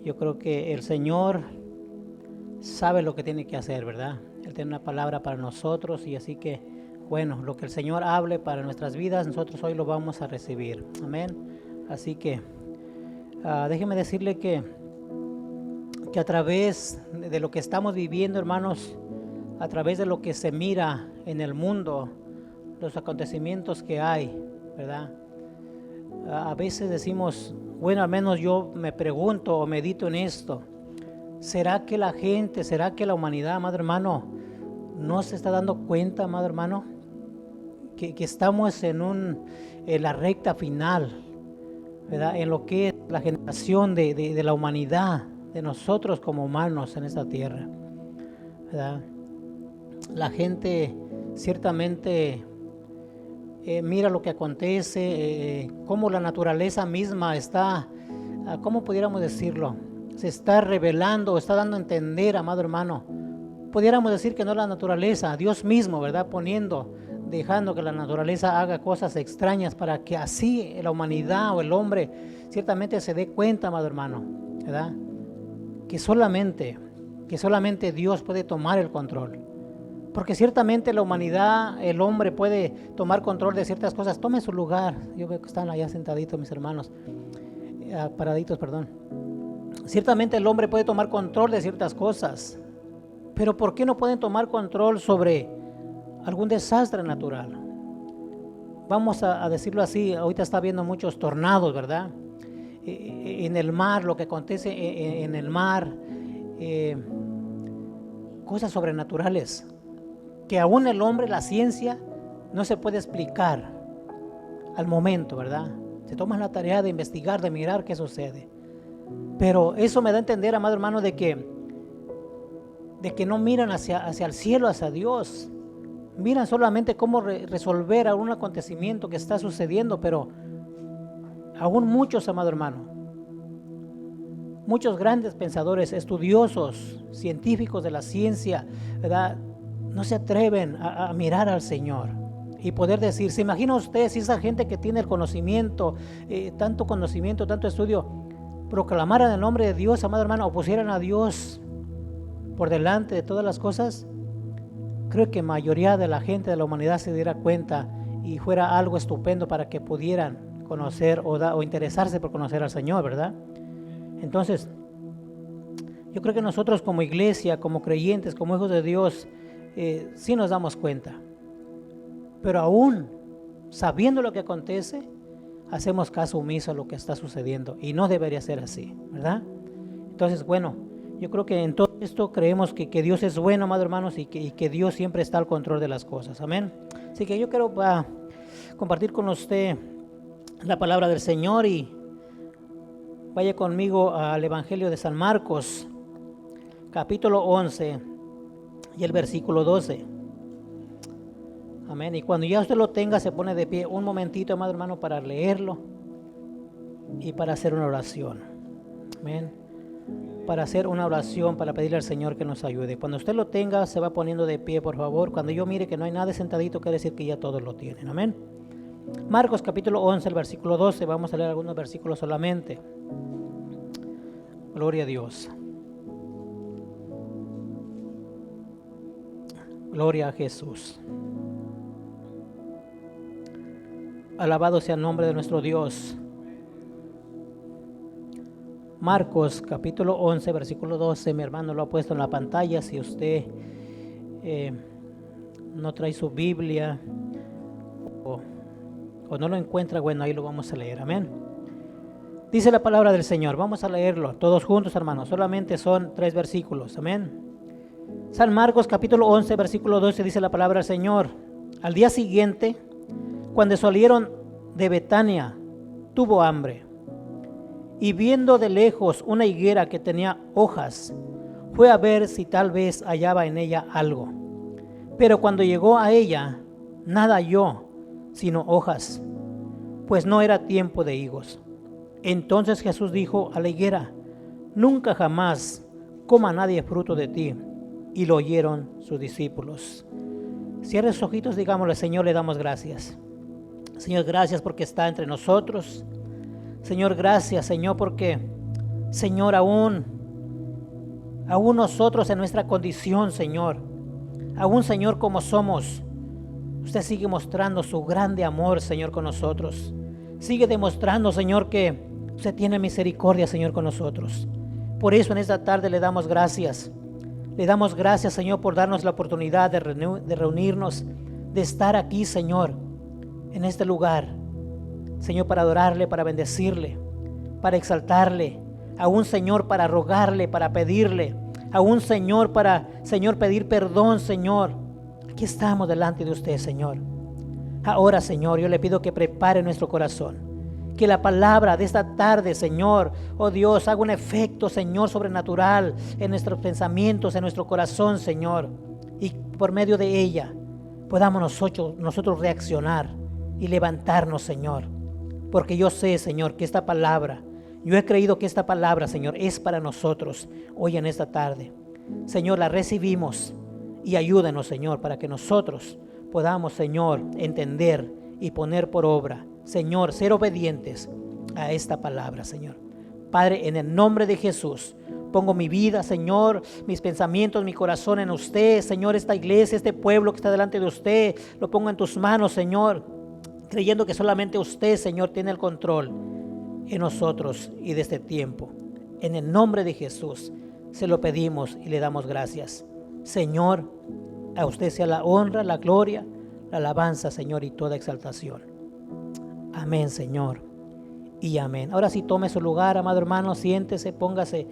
Yo creo que el Señor sabe lo que tiene que hacer, ¿verdad? Él tiene una palabra para nosotros y así que, bueno, lo que el Señor hable para nuestras vidas, nosotros hoy lo vamos a recibir. Amén. Así que déjeme decirle que a través de lo que estamos viviendo, hermanos, a través de lo que se mira en el mundo, los acontecimientos que hay, ¿verdad? A veces decimos, bueno, al menos yo me pregunto o medito en esto. ¿Será que la gente, será que la humanidad, amado hermano, no se está dando cuenta, amado hermano, que estamos en la recta final, ¿verdad? En lo que es la generación de la humanidad, de nosotros como humanos en esta tierra, ¿verdad? La gente ciertamente mira lo que acontece, cómo la naturaleza misma está, ¿cómo pudiéramos decirlo? Se está revelando, está dando a entender, amado hermano. Pudiéramos decir que no la naturaleza, Dios mismo, ¿verdad? Dejando que la naturaleza haga cosas extrañas para que así la humanidad o el hombre ciertamente se dé cuenta, amado hermano, ¿verdad? Que solamente Dios puede tomar el control. Porque ciertamente la humanidad, el hombre puede tomar control de ciertas cosas. Tome su lugar. Yo veo que están allá sentaditos mis hermanos, paraditos, perdón. Ciertamente el hombre puede tomar control de ciertas cosas. Pero ¿por qué no pueden tomar control sobre algún desastre natural? Vamos a decirlo así, ahorita está habiendo muchos tornados, ¿verdad? En el mar, lo que acontece en el mar, cosas sobrenaturales que aún el hombre, la ciencia, no se puede explicar al momento, ¿verdad? Se toman la tarea de investigar, de mirar qué sucede. Pero eso me da a entender, amado hermano, de que no miran hacia el cielo, hacia Dios. Miran solamente cómo resolver algún acontecimiento que está sucediendo, pero aún muchos, amado hermano, muchos grandes pensadores, estudiosos, científicos de la ciencia, ¿verdad?, no se atreven a mirar al Señor y poder decir, ¿se imagina usted si esa gente que tiene el conocimiento, tanto estudio, proclamaran el nombre de Dios, amado hermano, o pusieran a Dios por delante de todas las cosas? Creo que mayoría de la gente de la humanidad se diera cuenta y fuera algo estupendo para que pudieran conocer o interesarse por conocer al Señor, ¿verdad? Entonces, yo creo que nosotros como iglesia, como creyentes, como hijos de Dios, sí nos damos cuenta, pero aún sabiendo lo que acontece, hacemos caso omiso a lo que está sucediendo y no debería ser así, ¿verdad? Entonces, bueno, yo creo que en todo esto creemos que Dios es bueno, amados hermanos, y que Dios siempre está al control de las cosas, amén. Así que yo quiero compartir con usted la palabra del Señor y vaya conmigo al Evangelio de San Marcos, capítulo 11 y el versículo 12. Amén. Y cuando ya usted lo tenga, se pone de pie un momentito, amado hermano, para leerlo y para hacer una oración. Amén. Para hacer una oración, para pedirle al Señor que nos ayude. Cuando usted lo tenga, se va poniendo de pie, por favor. Cuando yo mire que no hay nada sentadito, quiere decir que ya todos lo tienen. Amén. Marcos capítulo 11, el versículo 12. Vamos a leer algunos versículos solamente. Gloria a Dios. Gloria a Jesús. Alabado sea el nombre de nuestro Dios. Marcos capítulo 11, versículo 12. Mi hermano lo ha puesto en la pantalla. Si usted no trae su Biblia o no lo encuentra, bueno, ahí lo vamos a leer. Amén. Dice la palabra del Señor. Vamos a leerlo todos juntos, hermanos. Solamente son 3 versículos. Amén. San Marcos capítulo 11, versículo 12, dice la palabra del Señor. Al día siguiente, cuando salieron de Betania, tuvo hambre. Y viendo de lejos una higuera que tenía hojas, fue a ver si tal vez hallaba en ella algo. Pero cuando llegó a ella, nada halló, sino hojas, pues no era tiempo de higos. Entonces Jesús dijo a la higuera, nunca jamás coma nadie fruto de ti. Y lo oyeron sus discípulos. Cierre sus ojitos, digámosle, Señor, le damos gracias. Señor, gracias porque está entre nosotros. Señor, gracias, Señor, porque Señor, aún nosotros en nuestra condición, Señor, aún, Señor, como somos, usted sigue mostrando su grande amor, Señor, con nosotros. Sigue demostrando, Señor, que usted tiene misericordia, Señor, con nosotros. Por eso en esta tarde le damos gracias. Le damos gracias, Señor, por darnos la oportunidad de reunirnos, de estar aquí, Señor, en este lugar. Señor, para adorarle, para bendecirle, para exaltarle. Aún, Señor, para rogarle, para pedirle. Aún, Señor, para, Señor, pedir perdón, Señor. Aquí estamos delante de usted, Señor. Ahora, Señor, yo le pido que prepare nuestro corazón. Que la palabra de esta tarde, Señor, oh Dios, haga un efecto, Señor, sobrenatural en nuestros pensamientos, en nuestro corazón, Señor. Y por medio de ella podamos nosotros reaccionar y levantarnos, Señor. Porque yo sé, Señor, que esta palabra, yo he creído que esta palabra, Señor, es para nosotros hoy en esta tarde. Señor, la recibimos y ayúdanos, Señor, para que nosotros podamos, Señor, entender y poner por obra, Señor, ser obedientes a esta palabra, Señor. Padre, en el nombre de Jesús, pongo mi vida, Señor, mis pensamientos, mi corazón en usted, Señor, esta iglesia, este pueblo que está delante de usted, lo pongo en tus manos, Señor, creyendo que solamente usted, Señor, tiene el control en nosotros y de este tiempo. En el nombre de Jesús se lo pedimos y le damos gracias. Señor, a usted sea la honra, la gloria, la alabanza, Señor, y toda exaltación. Amén, Señor, y amén. Ahora sí, tome su lugar, amado hermano, siéntese, póngase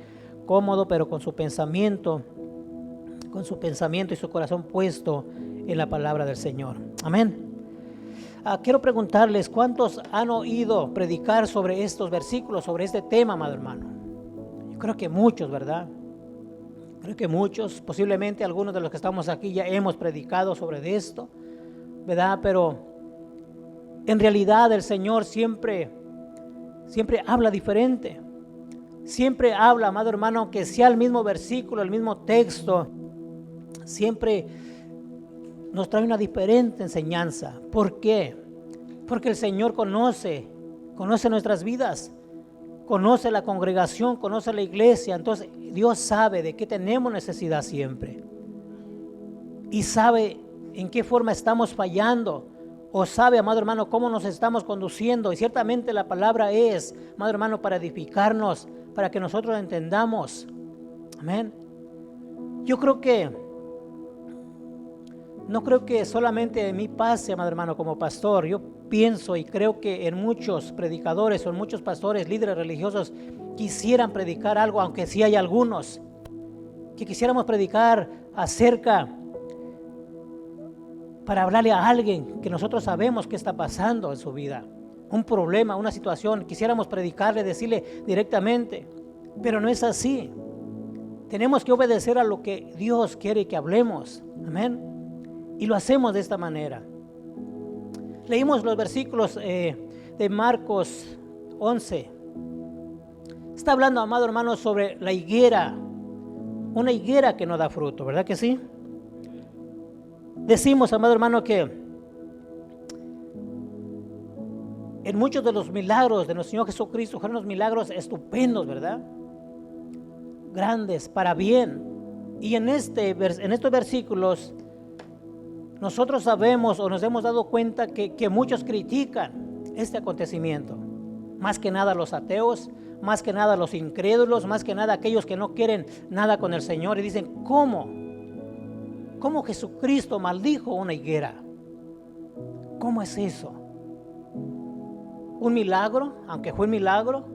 cómodo, pero con su pensamiento y su corazón puesto en la palabra del Señor. Amén. Quiero preguntarles, ¿cuántos han oído predicar sobre estos versículos, sobre este tema, amado hermano? Yo creo que muchos, ¿verdad? Creo que muchos, posiblemente algunos de los que estamos aquí ya hemos predicado sobre esto, ¿verdad? Pero en realidad el Señor siempre habla diferente. Siempre habla, amado hermano, aunque sea el mismo versículo, el mismo texto, siempre nos trae una diferente enseñanza. ¿Por qué? Porque el Señor conoce nuestras vidas, conoce la congregación, conoce la iglesia. Entonces Dios sabe de qué tenemos necesidad siempre. Y sabe en qué forma estamos fallando. O sabe, amado hermano, cómo nos estamos conduciendo. Y ciertamente la palabra es, amado hermano, para edificarnos, para que nosotros entendamos. Amén. Yo creo que no creo que solamente en mí pase, amado hermano, como pastor. Yo pienso y creo que en muchos predicadores o en muchos pastores, líderes religiosos, quisieran predicar algo, aunque sí hay algunos que quisiéramos predicar acerca, para hablarle a alguien que nosotros sabemos qué está pasando en su vida, un problema, una situación, quisiéramos predicarle, decirle directamente, pero no es así. Tenemos que obedecer a lo que Dios quiere que hablemos, amén, y lo hacemos de esta manera. Leímos los versículos de Marcos 11. Está hablando, amado hermano, sobre la higuera, una higuera que no da fruto, ¿verdad que sí? Decimos, amado hermano, que en muchos de los milagros de nuestro Señor Jesucristo fueron unos milagros estupendos, ¿verdad? Grandes, para bien. Y en estos versículos nosotros sabemos o nos hemos dado cuenta que muchos critican este acontecimiento. Más que nada los ateos, más que nada los incrédulos, más que nada aquellos que no quieren nada con el Señor y dicen, ¿Cómo Jesucristo maldijo una higuera? ¿Cómo es eso? ¿Un milagro, aunque fue un milagro?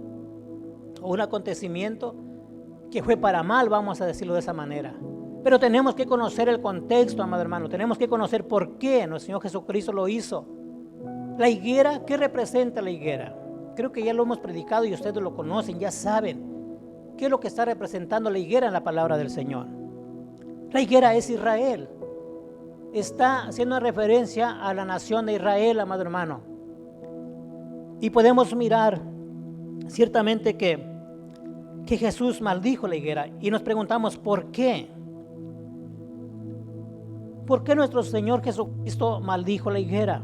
¿O un acontecimiento que fue para mal, vamos a decirlo de esa manera? Pero tenemos que conocer el contexto, amado hermano. Tenemos que conocer por qué nuestro Señor Jesucristo lo hizo. La higuera, ¿qué representa la higuera? Creo que ya lo hemos predicado y ustedes lo conocen, ya saben qué es lo que está representando la higuera en la palabra del Señor. La higuera es Israel. Está haciendo referencia a la nación de Israel, amado hermano. Y podemos mirar ciertamente que Jesús maldijo la higuera. Y nos preguntamos, ¿por qué? ¿Por qué nuestro Señor Jesucristo maldijo la higuera?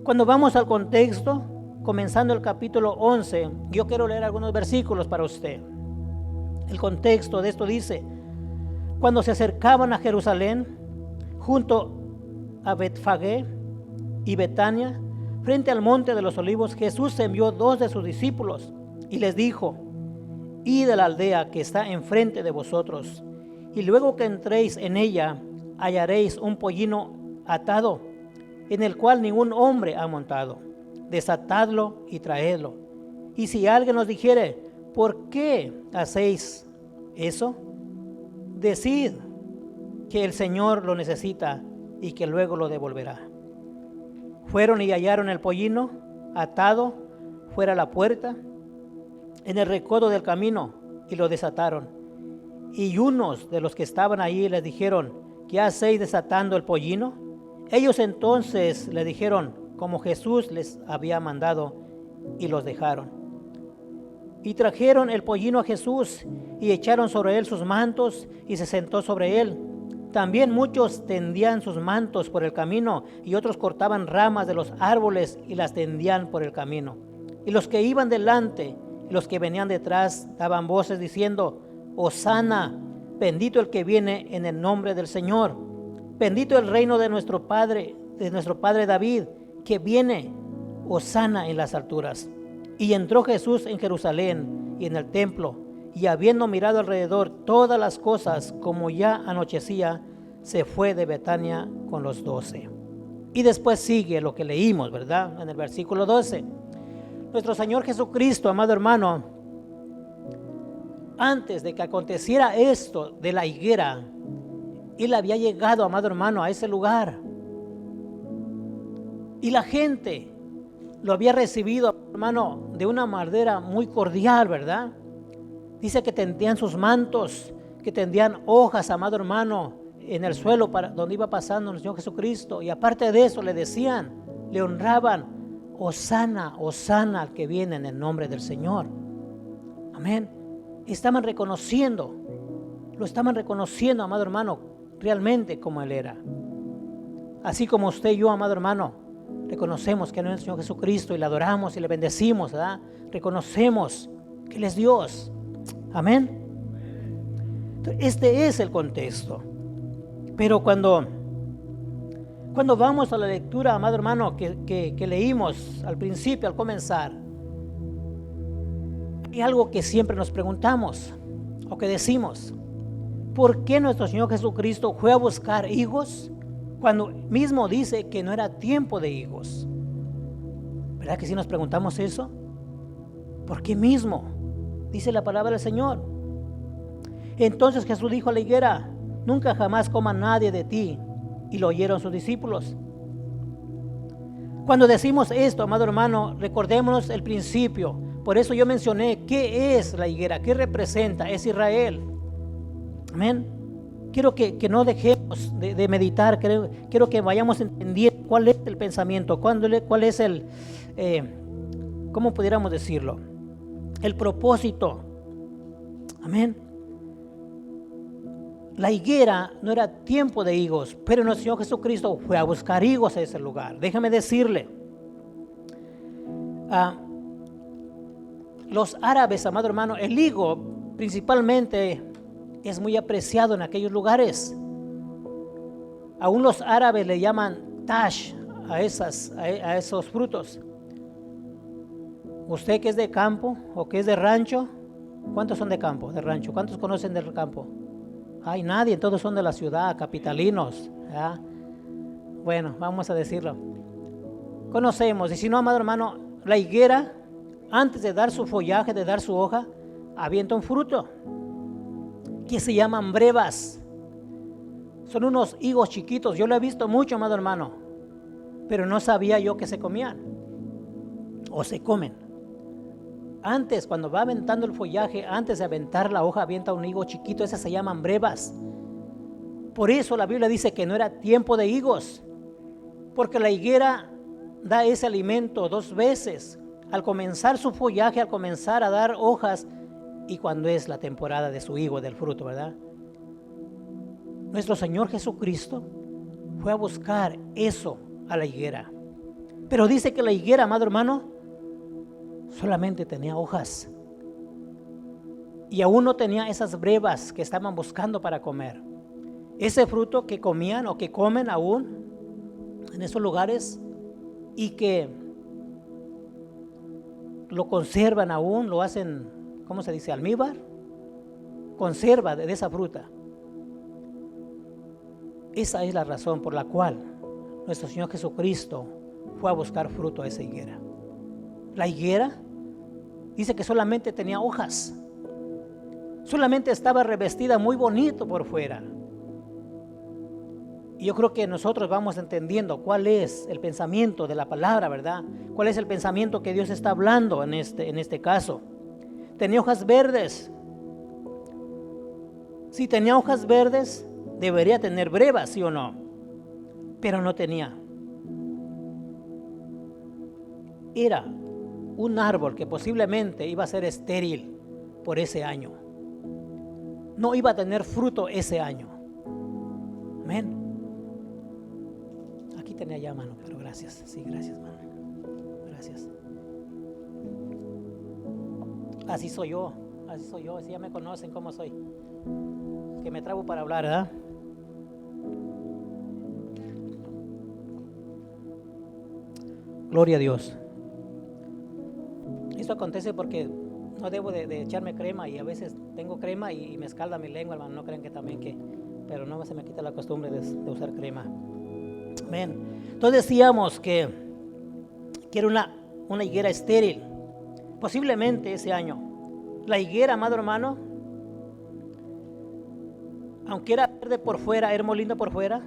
Cuando vamos al contexto, comenzando el capítulo 11, yo quiero leer algunos versículos para usted. El contexto de esto dice: cuando se acercaban a Jerusalén, junto a Betfagé y Betania, frente al monte de los olivos, Jesús envió 2 de sus discípulos y les dijo: id a la aldea que está enfrente de vosotros, y luego que entréis en ella, hallaréis un pollino atado, en el cual ningún hombre ha montado. Desatadlo y traedlo. Y si alguien os dijere: ¿por qué hacéis eso? Decid que el Señor lo necesita y que luego lo devolverá. Fueron y hallaron el pollino atado fuera a la puerta, en el recodo del camino, y lo desataron. Y unos de los que estaban allí les dijeron: ¿qué hacéis desatando el pollino? Ellos entonces le dijeron como Jesús les había mandado, y los dejaron. Y trajeron el pollino a Jesús y echaron sobre él sus mantos, y se sentó sobre él. También muchos tendían sus mantos por el camino, y otros cortaban ramas de los árboles y las tendían por el camino. Y los que iban delante y los que venían detrás daban voces diciendo: Hosana, bendito el que viene en el nombre del Señor, bendito el reino de nuestro Padre David, que viene, Hosana en las alturas. Y entró Jesús en Jerusalén y en el templo, y habiendo mirado alrededor todas las cosas, como ya anochecía, se fue de Betania con los 12. Y después sigue lo que leímos, ¿verdad? En el versículo 12. Nuestro Señor Jesucristo, amado hermano, antes de que aconteciera esto de la higuera, Él había llegado, amado hermano, a ese lugar. Y la gente lo había recibido, hermano, de una manera muy cordial, ¿verdad? Dice que tendían sus mantos, que tendían hojas, amado hermano, en el suelo para donde iba pasando el Señor Jesucristo. Y aparte de eso le decían, le honraban: Hosana, Hosana al que viene en el nombre del Señor. Amén. Estaban reconociendo, lo estaban reconociendo, amado hermano, realmente como Él era. Así como usted y yo, amado hermano, reconocemos que Él es el Señor Jesucristo y le adoramos y le bendecimos, ¿verdad? Reconocemos que Él es Dios. Amén. Entonces, este es el contexto. Pero cuando vamos a la lectura, amado hermano, que leímos al principio, al comenzar, hay algo que siempre nos preguntamos o que decimos: ¿por qué nuestro Señor Jesucristo fue a buscar higos cuando mismo dice que no era tiempo de higos? ¿Verdad que si nos preguntamos eso? ¿Por qué mismo? Dice la palabra del Señor. Entonces Jesús dijo a la higuera: nunca jamás coma nadie de ti. Y lo oyeron sus discípulos. Cuando decimos esto, amado hermano, recordémonos el principio. Por eso yo mencioné qué es la higuera, qué representa. Es Israel. Amén. Quiero que no dejemos de meditar. Quiero que vayamos entendiendo cuál es el pensamiento, cuál es el, ¿cómo pudiéramos decirlo? El propósito. Amén. La higuera no era tiempo de higos, pero nuestro Señor Jesucristo fue a buscar higos a ese lugar. Déjame decirle, los árabes, amado hermano, el higo principalmente es muy apreciado en aquellos lugares. Aún los árabes le llaman tash a esos frutos. Usted que es de campo o que es de rancho, ¿cuántos son de campo, de rancho? ¿Cuántos conocen del campo? Ay, nadie, todos son de la ciudad, capitalinos, ¿verdad? Bueno, vamos a decirlo. Conocemos, y si no, amado hermano, la higuera, antes de dar su follaje, de dar su hoja, avienta un fruto que se llaman brevas. Son unos higos chiquitos, yo lo he visto mucho, amado hermano, pero no sabía yo que se comían o se comen. Antes, cuando va aventando el follaje, antes de aventar la hoja, avienta un higo chiquito, esas se llaman brevas. Por eso la Biblia dice que no era tiempo de higos, porque la higuera da ese alimento 2 veces, al comenzar su follaje, al comenzar a dar hojas, y cuando es la temporada de su higo, del fruto, ¿verdad? Nuestro Señor Jesucristo fue a buscar eso a la higuera. Pero dice que la higuera, amado hermano, solamente tenía hojas. y aún no tenía esas brevas que estaban buscando para comer. Ese fruto que comían o que comen aún en esos lugares y que lo conservan aún, lo hacen, ¿cómo se dice? Almíbar, conserva de esa fruta. Esa es la razón por la cual nuestro Señor Jesucristo fue a buscar fruto a esa higuera. La higuera dice que solamente tenía hojas, solamente estaba revestida muy bonito por fuera. Y yo creo que nosotros vamos entendiendo cuál es el pensamiento de la palabra, ¿verdad? Cuál es el pensamiento que Dios está hablando en este caso. Tenía hojas verdes. Si tenía hojas verdes, debería tener brevas, ¿sí o no? Pero no tenía. Era un árbol que posiblemente iba a ser estéril por ese año. No iba a tener fruto ese año. Amén. Aquí tenía ya mano, pero gracias. Sí, gracias, mano. Gracias. Así soy yo. Si ya me conocen cómo soy. Que me trabo para hablar, ¿verdad? Gloria a Dios. Esto acontece porque no debo de echarme crema y a veces tengo crema y me escalda mi lengua, hermano. No crean que también pero no se me quita la costumbre de usar crema. Amén. Entonces decíamos que era una higuera estéril. Posiblemente ese año. La higuera, amado hermano, aunque era verde por fuera, era muy linda por fuera,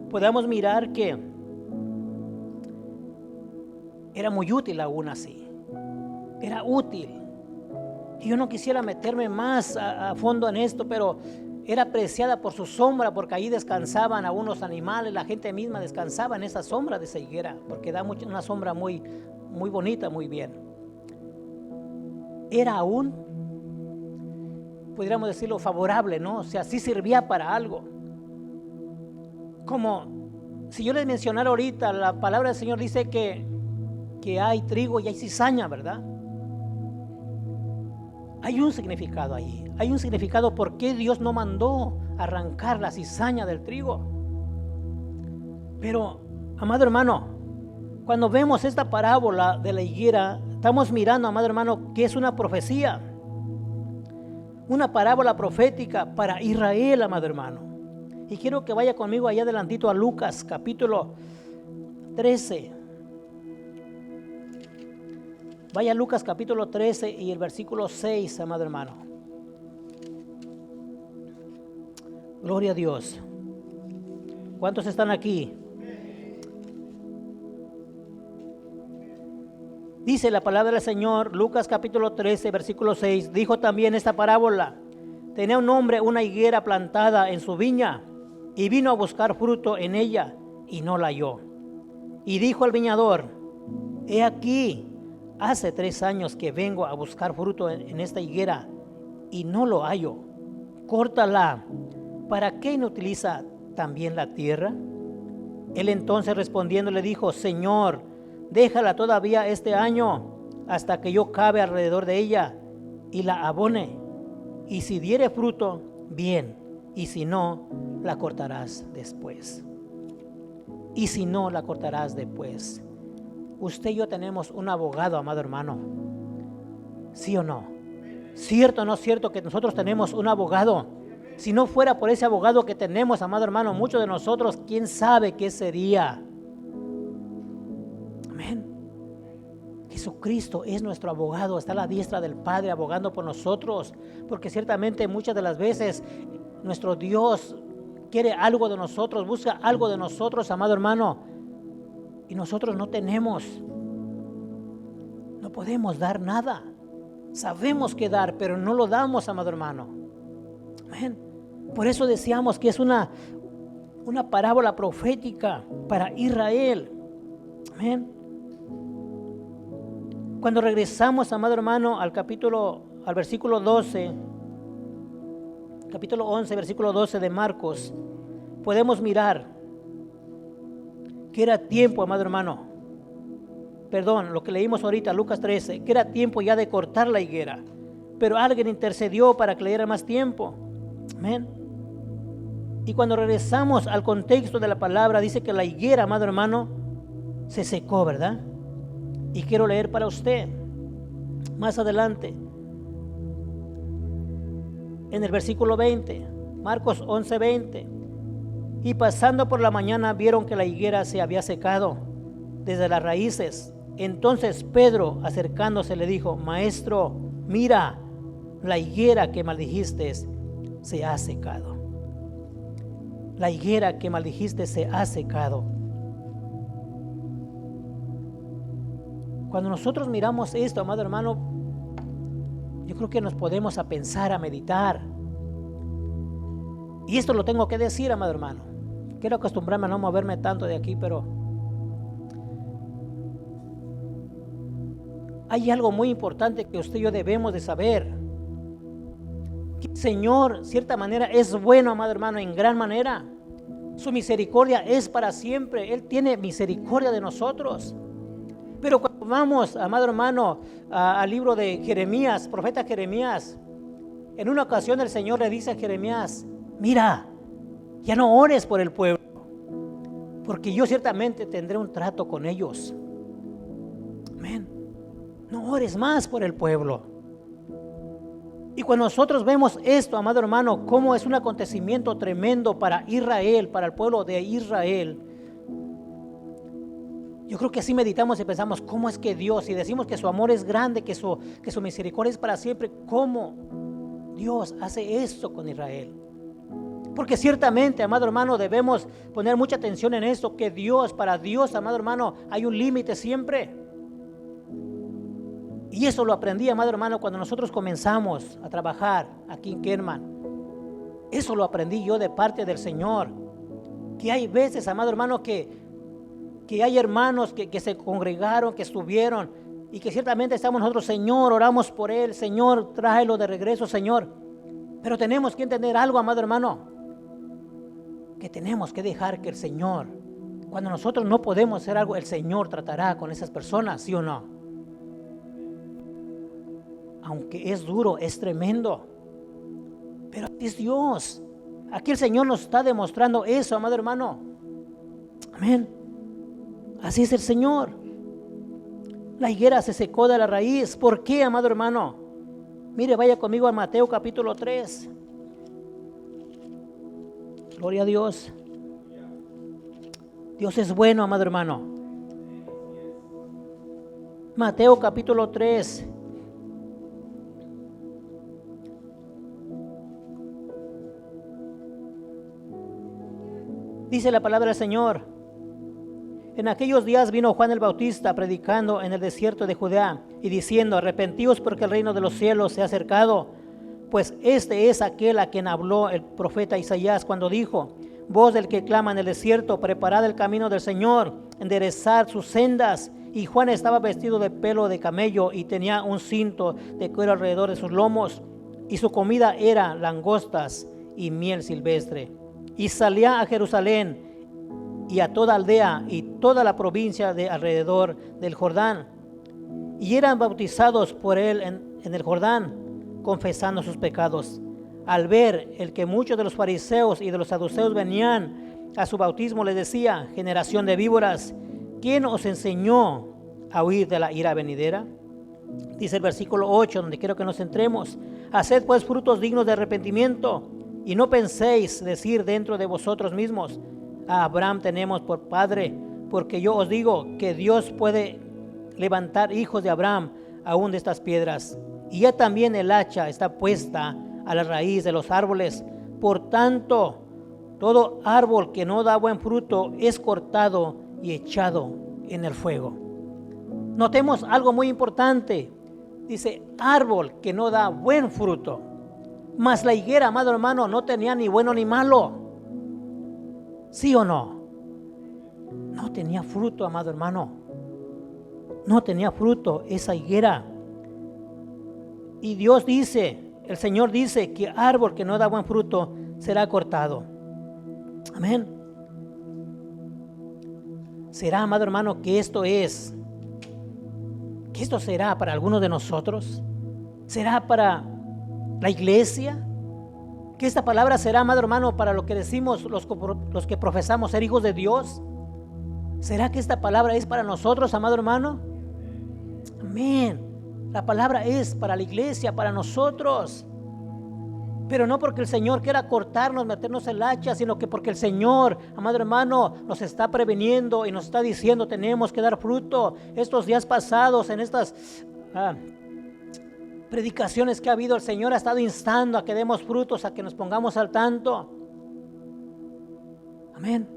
podemos mirar que era muy útil aún así. Era útil. Y yo no quisiera meterme más a fondo en esto, pero era apreciada por su sombra, porque ahí descansaban a unos animales. La gente misma descansaba en esa sombra de esa higuera, porque da una sombra muy, muy bonita, muy bien. Era aún, pudiéramos decirlo, favorable, ¿no? O sea, sí servía para algo. Como si yo les mencionara ahorita, la palabra del Señor dice que hay trigo y hay cizaña, ¿verdad? Hay un significado ahí. Hay un significado por qué Dios no mandó arrancar la cizaña del trigo. Pero, amado hermano, cuando vemos esta parábola de la higuera, estamos mirando, amado hermano, que es una profecía. Una parábola profética para Israel, amado hermano. Y quiero que vaya conmigo allá adelantito a Lucas, capítulo 13. Vaya a Lucas capítulo 13 y el versículo 6, amado hermano. Gloria a Dios. ¿Cuántos están aquí? Dice la palabra del Señor, Lucas capítulo 13, versículo 6. Dijo también esta parábola. Tenía un hombre una higuera plantada en su viña y vino a buscar fruto en ella y no la halló. Y dijo al viñador, he aquí, hace 3 años que vengo a buscar fruto en esta higuera y no lo hallo. Córtala. ¿Para qué inutiliza también la tierra? Él entonces respondiendo le dijo, Señor, déjala todavía este año hasta que yo cabe alrededor de ella y la abone. Y si diere fruto, bien. Y si no, la cortarás después. Y si no, la cortarás después. Usted y yo tenemos un abogado, amado hermano. ¿Sí o no? ¿Cierto o no es cierto que nosotros tenemos un abogado? Si no fuera por ese abogado que tenemos, amado hermano, muchos de nosotros, ¿quién sabe qué sería? Amén. Jesucristo es nuestro abogado, está a la diestra del Padre abogando por nosotros, porque ciertamente muchas de las veces nuestro Dios quiere algo de nosotros, busca algo de nosotros, amado hermano, y nosotros no tenemos, no podemos dar nada. Sabemos que dar, pero no lo damos, amado hermano. Amén. Por eso decíamos que es una parábola profética para Israel. Amén. Cuando regresamos, amado hermano, al versículo 12, capítulo 11, versículo 12 de Marcos, podemos mirar que era tiempo, amado hermano, lo que leímos ahorita, Lucas 13, que era tiempo ya de cortar la higuera. pero alguien intercedió para que le diera más tiempo. Amén. Y cuando regresamos al contexto de la palabra, dice que la higuera, amado hermano, se secó, ¿verdad? Y quiero leer para usted más adelante, en el versículo 20, Marcos 11:20. Y pasando por la mañana vieron que la higuera se había secado desde las raíces. Entonces Pedro, acercándose, le dijo: Maestro, mira, la higuera que maldijiste se ha secado. La higuera que maldijiste se ha secado. Cuando nosotros miramos esto, amado hermano, yo creo que nos podemos a pensar, a meditar. Y esto lo tengo que decir, amado hermano. Quiero acostumbrarme a no moverme tanto de aquí, pero hay algo muy importante que usted y yo debemos de saber. Que el Señor, cierta manera, es bueno, amado hermano, en gran manera. Su misericordia es para siempre. Él tiene misericordia de nosotros. Pero cuando vamos, amado hermano, al libro de Jeremías, profeta Jeremías, en una ocasión el Señor le dice a Jeremías: mira, ya no ores por el pueblo, porque yo ciertamente tendré un trato con ellos. Amén. No ores más por el pueblo. Y cuando nosotros vemos esto, amado hermano, cómo es un acontecimiento tremendo para Israel, para el pueblo de Israel, yo creo que así meditamos y pensamos: ¿cómo es que Dios, si decimos que su amor es grande, que su misericordia es para siempre, cómo Dios hace esto con Israel? Porque ciertamente, amado hermano, debemos poner mucha atención en esto, que Dios, para Dios, amado hermano, hay un límite siempre. Y eso lo aprendí, amado hermano, cuando nosotros comenzamos a trabajar aquí en Kerman. Eso lo aprendí yo de parte del Señor. Que hay veces, amado hermano, que hay hermanos que se congregaron, que estuvieron, y que ciertamente estamos nosotros: Señor, oramos por él, Señor, tráelo de regreso, Señor. Pero tenemos que entender algo, amado hermano, que tenemos que dejar que el Señor, cuando nosotros no podemos hacer algo, el Señor tratará con esas personas, ¿sí o no? Aunque es duro, es tremendo, pero es Dios. Aquí el Señor nos está demostrando eso, amado hermano. Amén. Así es el Señor. La higuera se secó de la raíz. ¿Por qué, amado hermano? Mire, vaya conmigo a Mateo capítulo 3. Gloria a Dios. Dios es bueno, amado hermano. Mateo capítulo 3. Dice la palabra del Señor: en aquellos días vino Juan el Bautista predicando en el desierto de Judea y diciendo: arrepentíos, porque el reino de los cielos se ha acercado. Pues este es aquel a quien habló el profeta Isaías cuando dijo: voz del que clama en el desierto, preparad el camino del Señor, enderezad sus sendas. Y Juan estaba vestido de pelo de camello y tenía un cinto de cuero alrededor de sus lomos, y su comida era langostas y miel silvestre. Y salía a Jerusalén y a toda aldea y toda la provincia de alrededor del Jordán, y eran bautizados por él en el Jordán, confesando sus pecados. Al ver el que muchos de los fariseos y de los saduceos venían a su bautismo, les decía: generación de víboras, ¿quién os enseñó a huir de la ira venidera? Dice el versículo 8, donde quiero que nos centremos: haced pues frutos dignos de arrepentimiento, y no penséis decir dentro de vosotros mismos: a Abraham tenemos por padre, porque yo os digo que Dios puede levantar hijos de Abraham aún de estas piedras. Y ya también el hacha está puesta a la raíz de los árboles. Por tanto, todo árbol que no da buen fruto es cortado y echado en el fuego. Notemos algo muy importante. Dice: árbol que no da buen fruto. Mas la higuera, amado hermano, no tenía ni bueno ni malo. ¿Sí o no? No tenía fruto, amado hermano. No tenía fruto esa higuera. Y Dios dice, el Señor dice, que árbol que no da buen fruto será cortado. Amén. ¿Será, amado hermano, que esto será para algunos de nosotros? ¿Será para la iglesia? ¿Que esta palabra será, amado hermano, para lo que decimos los que profesamos ser hijos de Dios? ¿Será que esta palabra es para nosotros, amado hermano? Amén. La palabra es para la iglesia, para nosotros. Pero no porque el Señor quiera cortarnos, meternos el hacha, sino que porque el Señor, amado hermano, nos está preveniendo y nos está diciendo tenemos que dar fruto. Estos días pasados, en estas predicaciones que ha habido, el Señor ha estado instando a que demos frutos, a que nos pongamos al tanto. Amén.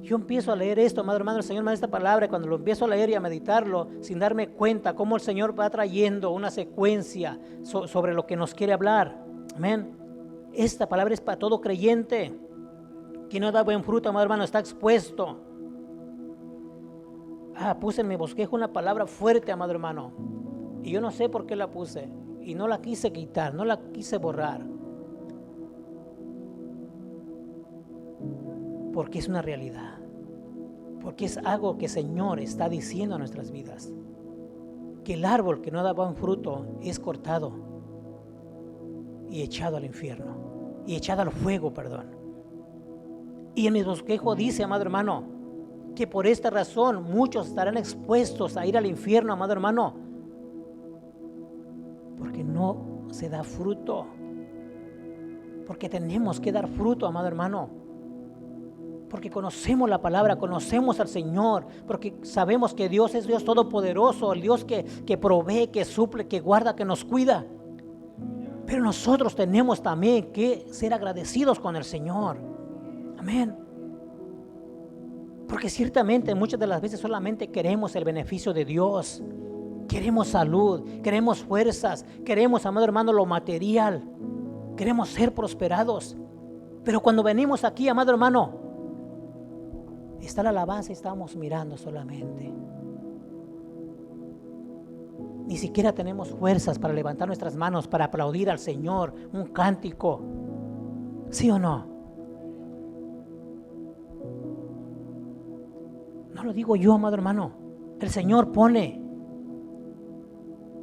Yo empiezo a leer esto, amado hermano, el Señor me da esta palabra, y cuando lo empiezo a leer y a meditarlo, sin darme cuenta cómo el Señor va trayendo una secuencia sobre lo que nos quiere hablar. Amén. Esta palabra es para todo creyente. Quien no da buen fruto, amado hermano, está expuesto. Puse en mi bosquejo una palabra fuerte, amado hermano, y yo no sé por qué la puse, y no la quise quitar, no la quise borrar, porque es una realidad, porque es algo que el Señor está diciendo a nuestras vidas, que el árbol que no da buen fruto es cortado y echado al infierno, y echado al fuego, perdón. Y en mi bosquejo dice, amado hermano, que por esta razón muchos estarán expuestos a ir al infierno, amado hermano, porque no se da fruto, porque tenemos que dar fruto, amado hermano, porque conocemos la palabra, conocemos al Señor, porque sabemos que Dios es Dios todopoderoso, el Dios que provee, que suple, que guarda, que nos cuida. Pero nosotros tenemos también que ser agradecidos con el Señor. Amén. Porque ciertamente muchas de las veces solamente queremos el beneficio de Dios. Queremos salud, queremos fuerzas, queremos, amado hermano, lo material. Queremos ser prosperados. Pero cuando venimos aquí, amado hermano, está la alabanza y estamos mirando solamente. Ni siquiera tenemos fuerzas para levantar nuestras manos, para aplaudir al Señor, un cántico. ¿Sí o no? No lo digo yo, amado hermano. El Señor pone.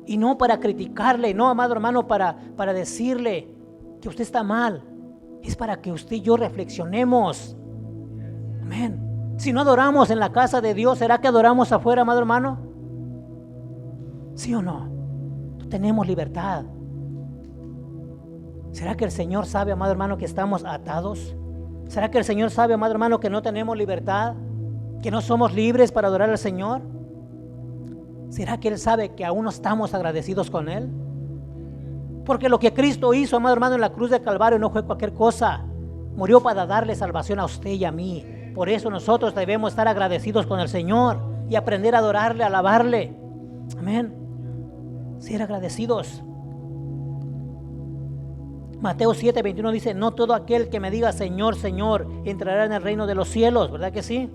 Y no para criticarle, no, amado hermano, para decirle que usted está mal. Es para que usted y yo reflexionemos. Amén. Si no adoramos en la casa de Dios, ¿será que adoramos afuera, amado hermano? ¿Sí o no? Tenemos libertad. ¿Será que el Señor sabe, amado hermano, que estamos atados? ¿Será que el Señor sabe, amado hermano, que no tenemos libertad? ¿Que no somos libres para adorar al Señor? ¿Será que Él sabe que aún no estamos agradecidos con Él? Porque lo que Cristo hizo, amado hermano, en la cruz de Calvario no fue cualquier cosa. Murió para darle salvación a usted y a mí. Por eso nosotros debemos estar agradecidos con el Señor y aprender a adorarle, a alabarle. Amén. Ser agradecidos. Mateo 7:21 dice: no todo aquel que me diga Señor, Señor, entrará en el reino de los cielos. ¿Verdad que sí?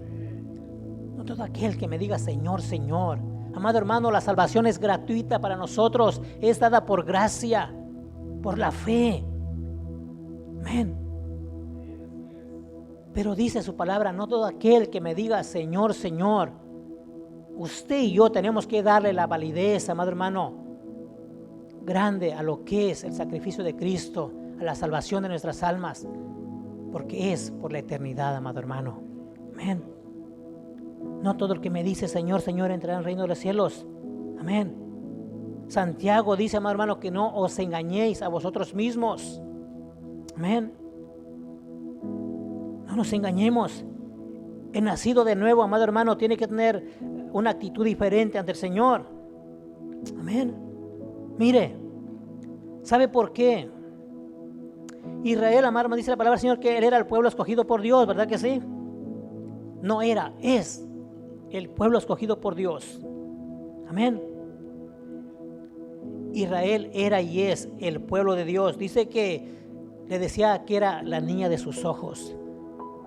No todo aquel que me diga Señor, Señor. Amado hermano, la salvación es gratuita para nosotros. Es dada por gracia, por la fe. Amén. Pero dice su palabra: no todo aquel que me diga Señor, Señor. Usted y yo tenemos que darle la validez, amado hermano, grande a lo que es el sacrificio de Cristo, a la salvación de nuestras almas, porque es por la eternidad, amado hermano. Amén. No todo el que me dice Señor, Señor entrará en el reino de los cielos. Amén. Santiago dice, amado hermano, que no os engañéis a vosotros mismos. Amén. No nos engañemos. El nacido de nuevo, amado hermano, tiene que tener una actitud diferente ante el Señor. Amén. Mire, ¿sabe por qué? Israel, amado hermano, dice la palabra del Señor que él era el pueblo escogido por Dios, ¿verdad que sí? No era, es el pueblo escogido por Dios. Amén. Israel era y es el pueblo de Dios. Dice que le decía que era la niña de sus ojos,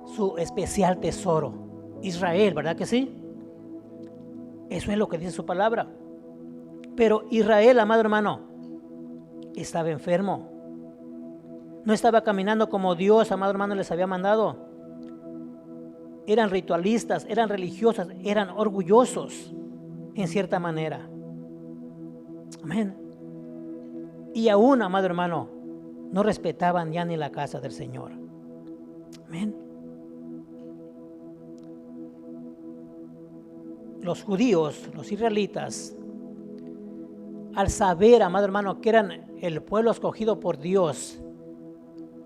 su especial tesoro. Israel, ¿verdad que sí? Eso es lo que dice su palabra. Pero Israel, amado hermano, estaba enfermo. No estaba caminando como Dios, amado hermano, les había mandado. Eran ritualistas, eran religiosos, eran orgullosos en cierta manera. Amén. Y aún, amado hermano, no respetaban ya ni la casa del Señor. Amén. Los judíos, los israelitas, al saber, amado hermano, que eran el pueblo escogido por Dios,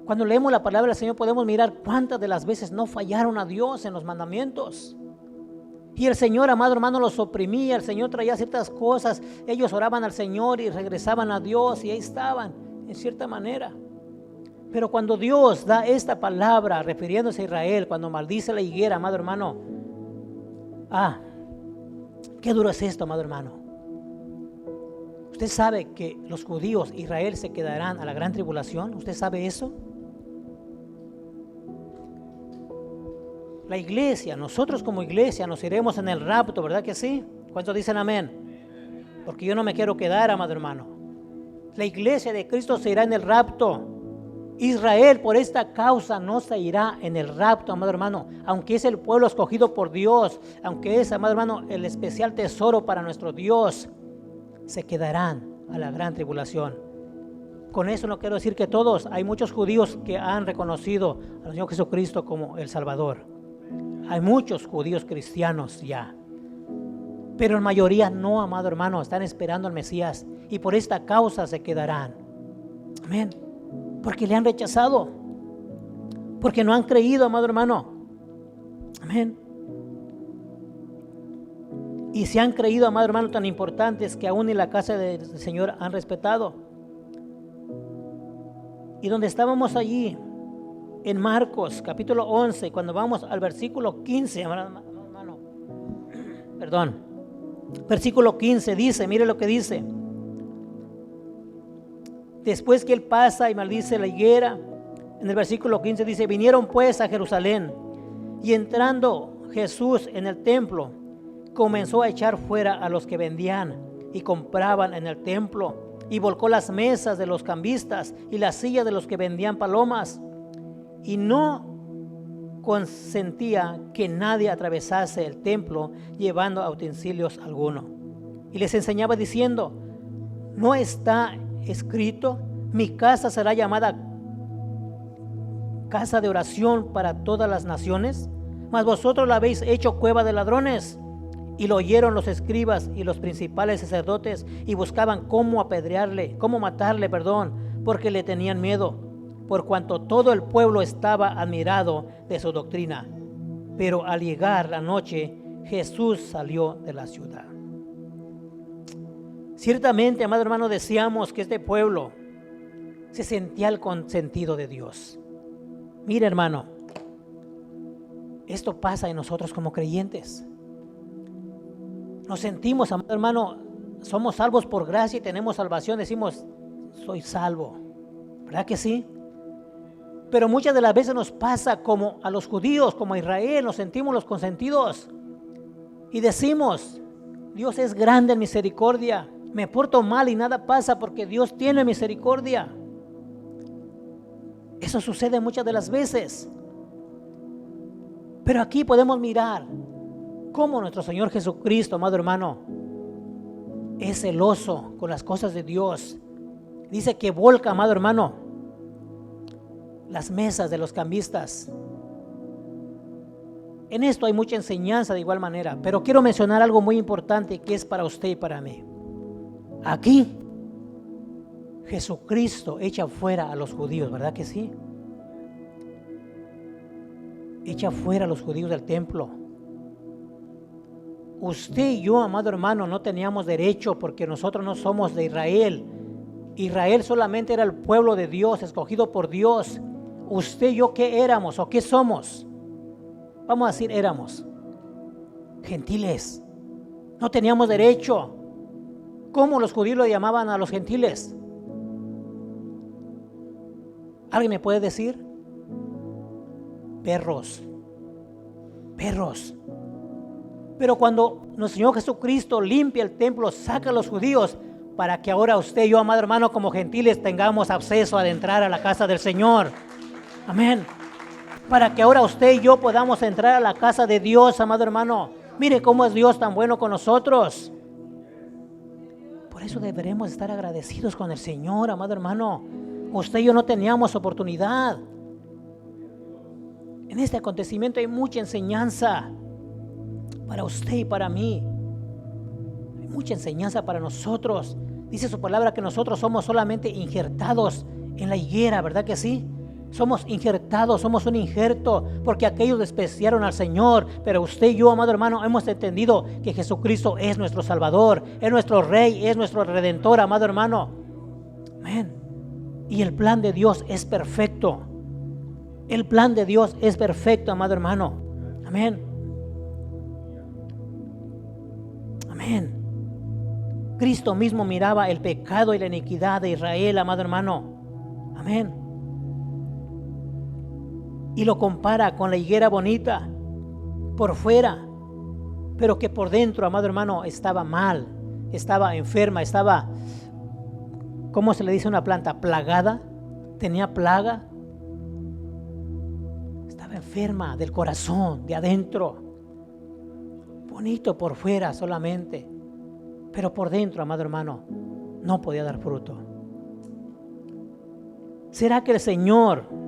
cuando leemos la palabra del Señor podemos mirar cuántas de las veces no fallaron a Dios en los mandamientos. Y el Señor, amado hermano, los oprimía, el Señor traía ciertas cosas, ellos oraban al Señor y regresaban a Dios y ahí estaban, en cierta manera. Pero cuando Dios da esta palabra refiriéndose a Israel, cuando maldice la higuera, amado hermano, qué duro es esto, amado hermano. ¿Usted sabe que los judíos, Israel, se quedarán a la gran tribulación? ¿Usted sabe eso? La iglesia, nosotros como iglesia nos iremos en el rapto, ¿verdad que sí? ¿Cuántos dicen amén? Porque yo no me quiero quedar, amado hermano. La iglesia de Cristo se irá en el rapto. Israel por esta causa no se irá en el rapto, amado hermano, aunque es el pueblo escogido por Dios, aunque es, amado hermano, el especial tesoro para nuestro Dios, se quedarán a la gran tribulación. Con eso no quiero decir que todos, hay muchos judíos que han reconocido al Señor Jesucristo como el Salvador. Hay muchos judíos cristianos ya, pero en mayoría no, amado hermano, están esperando al Mesías y por esta causa se quedarán. Amén. Porque le han rechazado, porque no han creído, amado hermano. Amén. Y si han creído, amado hermano, tan importantes que aún en la casa del Señor han respetado. Y donde estábamos allí, en Marcos capítulo 11, cuando vamos al versículo 15, hermano, versículo 15 dice, mire lo que dice. Después que él pasa y maldice la higuera, en el versículo 15 dice, vinieron pues a Jerusalén y entrando Jesús en el templo, comenzó a echar fuera a los que vendían y compraban en el templo y volcó las mesas de los cambistas y las sillas de los que vendían palomas. Y no consentía que nadie atravesase el templo llevando utensilios alguno. Y les enseñaba diciendo, ¿no está escrito? Mi casa será llamada casa de oración para todas las naciones, mas vosotros la habéis hecho cueva de ladrones. Y lo oyeron los escribas y los principales sacerdotes y buscaban cómo matarle, porque le tenían miedo, por cuanto todo el pueblo estaba admirado de su doctrina. Pero al llegar la noche, Jesús salió de la ciudad. Ciertamente, amado hermano, decíamos que este pueblo se sentía el consentido de Dios. Mira, hermano, esto pasa en nosotros como creyentes. Nos sentimos, amado hermano, somos salvos por gracia y tenemos salvación, decimos, soy salvo. ¿Verdad que sí? Pero muchas de las veces nos pasa como a los judíos, como a Israel, nos sentimos los consentidos y decimos, Dios es grande en misericordia, me porto mal y nada pasa porque Dios tiene misericordia. Eso sucede muchas de las veces. Pero aquí podemos mirar cómo nuestro Señor Jesucristo, amado hermano, es celoso con las cosas de Dios. Dice que volca, amado hermano, las mesas de los cambistas. En esto hay mucha enseñanza de igual manera, pero quiero mencionar algo muy importante que es para usted y para mí. Aquí Jesucristo echa fuera a los judíos, ¿verdad que sí? Echa fuera a los judíos del templo. Usted y yo, amado hermano, no teníamos derecho porque nosotros no somos de Israel. Israel solamente era el pueblo de Dios, escogido por Dios. Usted y yo, ¿qué éramos o qué somos? Vamos a decir, éramos gentiles. No teníamos derecho. ¿Cómo los judíos lo llamaban a los gentiles? ¿Alguien me puede decir? Perros. Perros. Pero cuando nuestro Señor Jesucristo limpia el templo, saca a los judíos para que ahora usted y yo, amado hermano, como gentiles tengamos acceso a entrar a la casa del Señor. Amén. Para que ahora usted y yo podamos entrar a la casa de Dios, amado hermano. Mire cómo es Dios tan bueno con nosotros. Por eso deberemos estar agradecidos con el Señor, amado hermano. Usted y yo no teníamos oportunidad. En este acontecimiento hay mucha enseñanza para usted y para mí. Hay mucha enseñanza para nosotros. Dice su palabra que nosotros somos solamente injertados en la higuera, ¿verdad que sí? Somos injertados, somos un injerto, porque aquellos despreciaron al Señor, pero usted y yo, amado hermano, hemos entendido que Jesucristo es nuestro Salvador, es nuestro Rey, es nuestro Redentor, amado hermano. Amén. Y el plan de Dios es perfecto. El plan de Dios es perfecto, amado hermano. Amén. Amén. Cristo mismo miraba el pecado y la iniquidad de Israel, amado hermano. Amén. Y lo compara con la higuera bonita por fuera, pero que por dentro, amado hermano, estaba mal, estaba enferma, estaba, ¿cómo se le dice a una planta? Plagada, tenía plaga, estaba enferma del corazón, de adentro. Bonito por fuera solamente, pero por dentro, amado hermano, no podía dar fruto. ¿Será que el Señor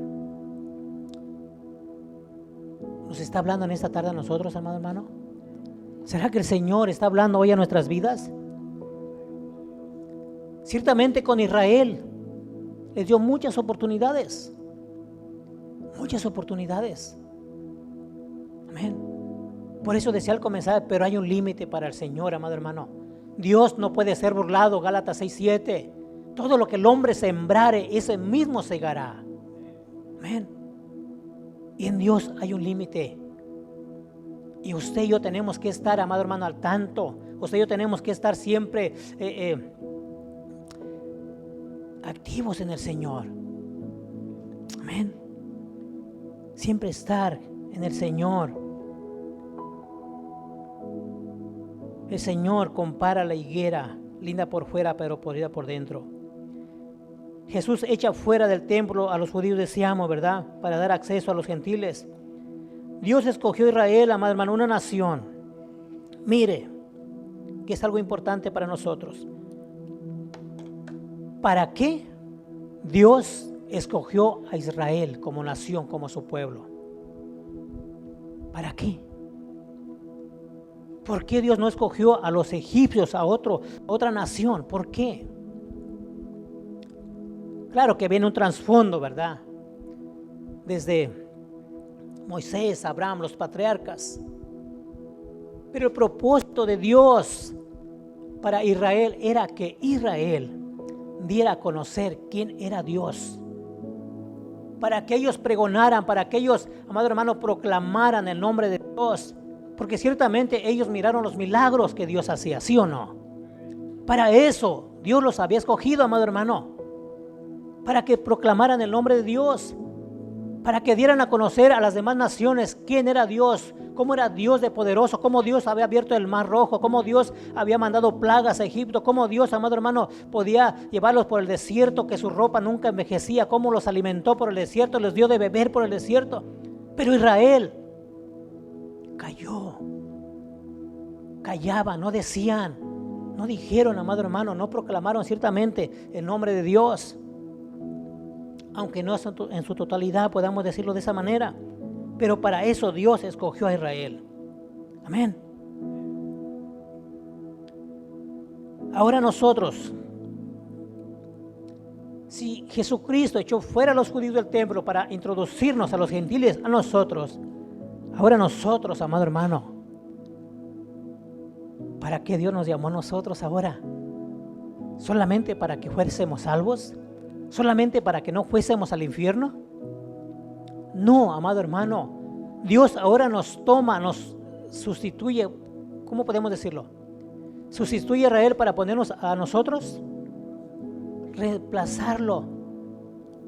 nos está hablando en esta tarde a nosotros, amado hermano? ¿Será que el Señor está hablando hoy a nuestras vidas? Ciertamente con Israel les dio muchas oportunidades. Muchas oportunidades. Amén. Por eso decía al comenzar, pero hay un límite para el Señor, amado hermano. Dios no puede ser burlado, Gálatas 6:7. Todo lo que el hombre sembrare, ese mismo segará. Amén. Y en Dios hay un límite. Y usted y yo tenemos que estar, amado hermano, al tanto. Usted y yo tenemos que estar siempre activos en el Señor. Amén. Siempre estar en el Señor. El Señor compara la higuera, linda por fuera, pero podrida por dentro. Jesús echa fuera del templo a los judíos de Siamo, ¿verdad? Para dar acceso a los gentiles. Dios escogió a Israel, amado hermano, una nación. Mire, que es algo importante para nosotros. ¿Para qué Dios escogió a Israel como nación, como su pueblo? ¿Para qué? ¿Por qué Dios no escogió a los egipcios, a otra nación? ¿Por qué? Claro que viene un trasfondo, ¿verdad? Desde Moisés, Abraham, los patriarcas. Pero el propósito de Dios para Israel era que Israel diera a conocer quién era Dios. Para que ellos pregonaran, para que ellos, amado hermano, proclamaran el nombre de Dios. Porque ciertamente ellos miraron los milagros que Dios hacía, ¿sí o no? Para eso Dios los había escogido, amado hermano. Para que proclamaran el nombre de Dios. Para que dieran a conocer a las demás naciones quién era Dios, cómo era Dios de poderoso, cómo Dios había abierto el mar rojo, cómo Dios había mandado plagas a Egipto, cómo Dios, amado hermano, podía llevarlos por el desierto, que su ropa nunca envejecía, cómo los alimentó por el desierto, les dio de beber por el desierto. Pero Israel cayó, callaba, no decían, no dijeron, amado hermano, no proclamaron ciertamente el nombre de Dios. Aunque no en su totalidad podamos decirlo de esa manera, pero para eso Dios escogió a Israel. Amén. Ahora nosotros, si Jesucristo echó fuera a los judíos del templo para introducirnos a los gentiles, a nosotros, ahora nosotros, amado hermano, ¿para qué Dios nos llamó a nosotros ahora? ¿Solamente para que fuésemos salvos? ¿Solamente para que no fuésemos al infierno? No, amado hermano. Dios ahora nos toma, nos sustituye. ¿Cómo podemos decirlo? ¿Sustituye a Israel para ponernos a nosotros? Reemplazarlo.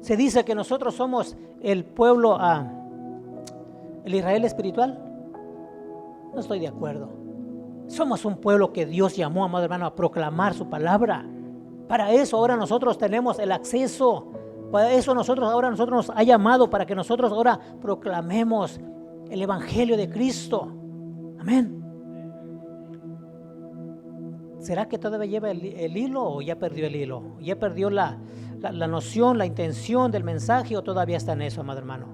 Se dice que nosotros somos el pueblo, el Israel espiritual. No estoy de acuerdo. Somos un pueblo que Dios llamó, amado hermano, a proclamar su palabra. Para eso ahora nosotros tenemos el acceso. Para eso ahora nosotros nos ha llamado, para que nosotros ahora proclamemos el evangelio de Cristo. Amén. ¿Será que todavía lleva el hilo o ya perdió el hilo? ¿Ya perdió la noción, la intención del mensaje o todavía está en eso, amado hermano?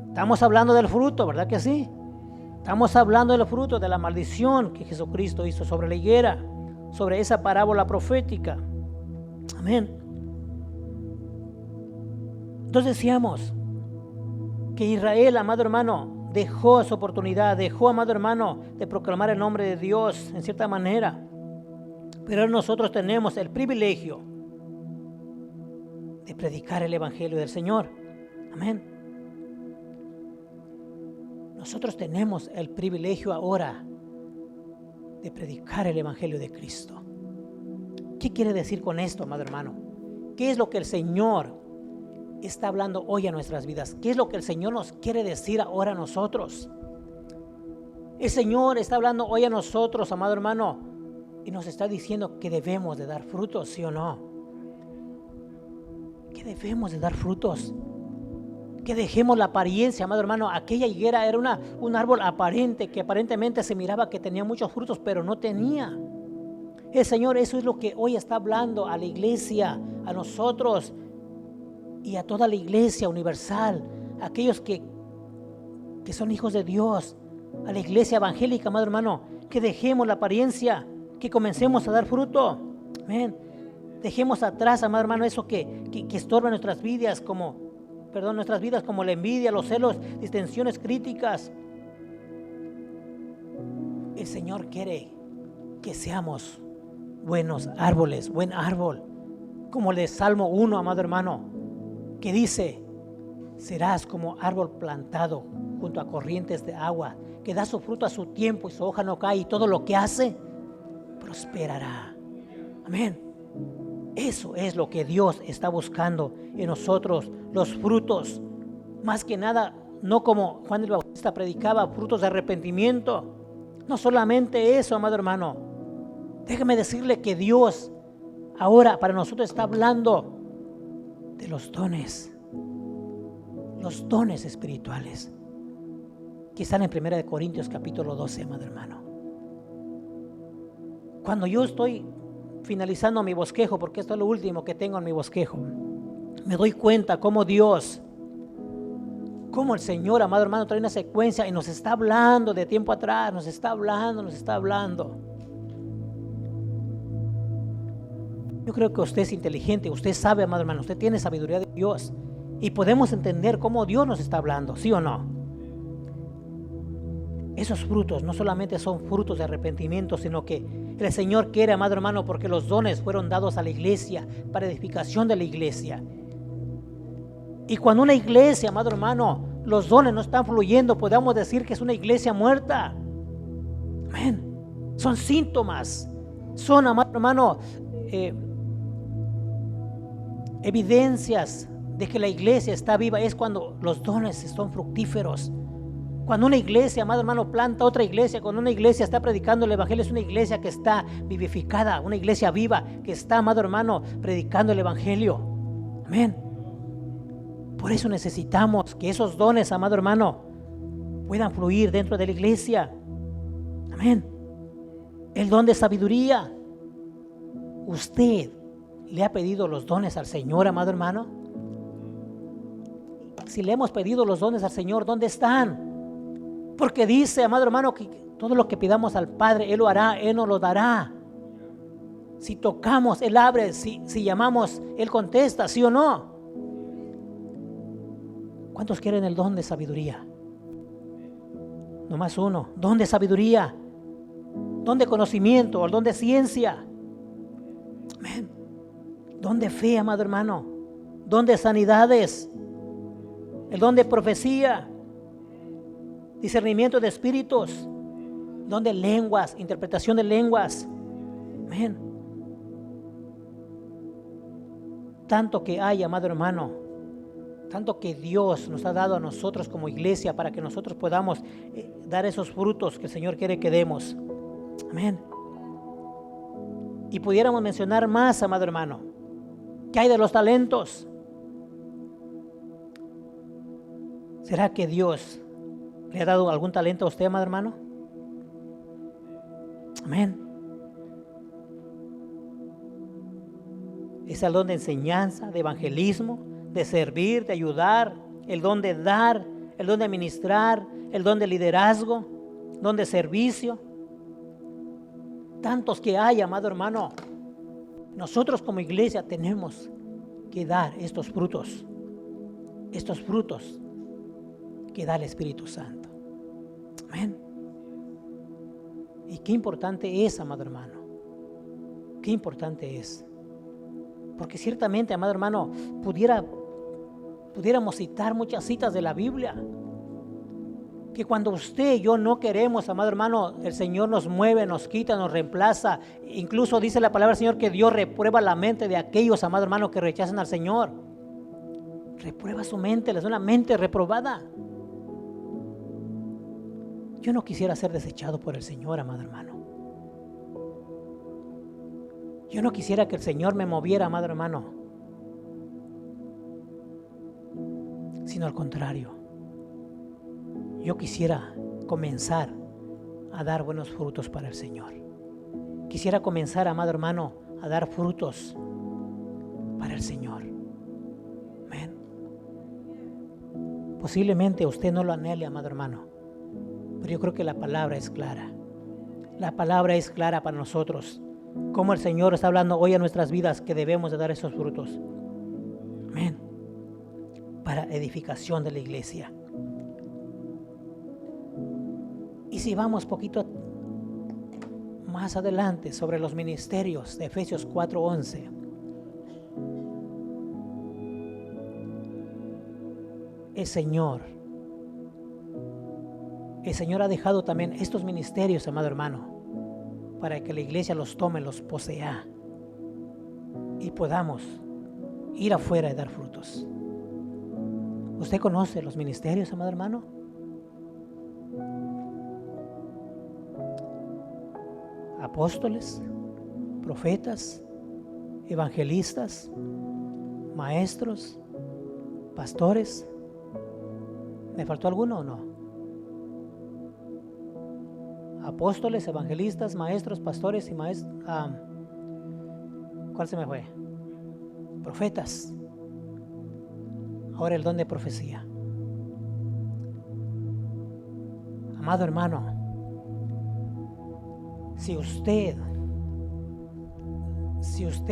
Estamos hablando del fruto, ¿verdad que sí? Estamos hablando del fruto de la maldición que Jesucristo hizo sobre la higuera, sobre esa parábola profética. Amén. Entonces decíamos que Israel, amado hermano, dejó su oportunidad, dejó, amado hermano, de proclamar el nombre de Dios en cierta manera. Pero nosotros tenemos el privilegio de predicar el evangelio del Señor. Amén. Nosotros tenemos el privilegio ahora de predicar el evangelio de Cristo. ¿Qué quiere decir con esto, amado hermano? ¿Qué es lo que el Señor está hablando hoy a nuestras vidas? ¿Qué es lo que el Señor nos quiere decir ahora a nosotros? El Señor está hablando hoy a nosotros, amado hermano, y nos está diciendo que debemos de dar frutos, ¿sí o no? Que debemos de dar frutos. Que dejemos la apariencia, amado hermano. Aquella higuera era un árbol aparente, que aparentemente se miraba que tenía muchos frutos, pero no tenía. El Señor, eso es lo que hoy está hablando a la iglesia, a nosotros y a toda la iglesia universal, aquellos que son hijos de Dios, a la iglesia evangélica, amado hermano, que dejemos la apariencia, que comencemos a dar fruto. Amén. Dejemos atrás, amado hermano, eso que estorba nuestras vidas, como la envidia, los celos, distensiones, críticas. El Señor quiere que seamos buenos árboles, buen árbol, como el de Salmo 1, amado hermano, que dice: serás como árbol plantado junto a corrientes de agua, que da su fruto a su tiempo y su hoja no cae, y todo lo que hace prosperará. Amén. Eso es lo que Dios está buscando en nosotros, los frutos. Más que nada, no como Juan el Bautista predicaba, frutos de arrepentimiento. No solamente eso, amado hermano. Déjeme decirle que Dios ahora para nosotros está hablando de los dones espirituales que están en 1 Corintios capítulo 12, amado hermano. Cuando yo estoy finalizando mi bosquejo, porque esto es lo último que tengo en mi bosquejo, me doy cuenta cómo el Señor, amado hermano, trae una secuencia y nos está hablando de tiempo atrás, nos está hablando. Yo creo que usted es inteligente, usted sabe, amado hermano, usted tiene sabiduría de Dios y podemos entender cómo Dios nos está hablando, ¿sí o no? Esos frutos no solamente son frutos de arrepentimiento, sino que el Señor quiere, amado hermano, porque los dones fueron dados a la iglesia para edificación de la iglesia. Y cuando una iglesia, amado hermano, los dones no están fluyendo, podemos decir que es una iglesia muerta. Amén. Son síntomas, son, amado hermano, evidencias de que la iglesia está viva. Es cuando los dones son fructíferos. Cuando una iglesia, amado hermano, planta otra iglesia, cuando una iglesia está predicando el evangelio, es una iglesia que está vivificada, una iglesia viva que está, amado hermano, predicando el evangelio. Amén. Por eso necesitamos que esos dones, amado hermano, puedan fluir dentro de la iglesia. Amén. El don de sabiduría. ¿Usted le ha pedido los dones al Señor, amado hermano? Si le hemos pedido los dones al Señor, ¿dónde están? Porque dice, amado hermano, que todo lo que pidamos al Padre, Él lo hará, Él nos lo dará. Si tocamos, Él abre, si llamamos, Él contesta, ¿sí o no? ¿Cuántos quieren el don de sabiduría? Nomás uno. Don de sabiduría, don de conocimiento, el don de ciencia. Amén. Don de fe, amado hermano, don de sanidades, el don de profecía, discernimiento de espíritus, don de lenguas, interpretación de lenguas. Amén. Tanto que hay, amado hermano, tanto que Dios nos ha dado a nosotros como iglesia para que nosotros podamos dar esos frutos que el Señor quiere que demos. Amén. Y pudiéramos mencionar más, amado hermano. ¿Qué hay de los talentos? ¿Será que Dios le ha dado algún talento a usted, amado hermano? Amén. Es el don de enseñanza, de evangelismo, de servir, de ayudar, el don de dar, el don de administrar, el don de liderazgo, don de servicio. Tantos que hay, amado hermano. Nosotros como iglesia tenemos que dar estos frutos que da el Espíritu Santo. Amén. Y qué importante es, amado hermano. Qué importante es. Porque ciertamente, amado hermano, pudiéramos citar muchas citas de la Biblia. Que cuando usted y yo no queremos, amado hermano, el Señor nos mueve, nos quita, nos reemplaza. Incluso dice la palabra del Señor que Dios reprueba la mente de aquellos, amado hermano, que rechazan al Señor. Reprueba su mente, les da una mente reprobada. Yo no quisiera ser desechado por el Señor, amado hermano. Yo no quisiera que el Señor me moviera, amado hermano, sino al contrario. Yo quisiera comenzar a dar buenos frutos para el Señor. Quisiera comenzar, amado hermano, a dar frutos para el Señor. Amén. Posiblemente usted no lo anhele, amado hermano, pero yo creo que la palabra es clara. La palabra es clara para nosotros. Como el Señor está hablando hoy a nuestras vidas que debemos de dar esos frutos. Amén. Para edificación de la iglesia. Y si vamos poquito más adelante sobre los ministerios de Efesios 4:11. El Señor ha dejado también estos ministerios, amado hermano, para que la iglesia los tome, los posea y podamos ir afuera y dar frutos. ¿Usted conoce los ministerios, amado hermano? Apóstoles, profetas, evangelistas, maestros, pastores. ¿Me faltó alguno o no? Apóstoles, evangelistas, maestros, pastores y maestros. ¿Cuál se me fue? Profetas. Ahora el don de profecía. Amado hermano, si usted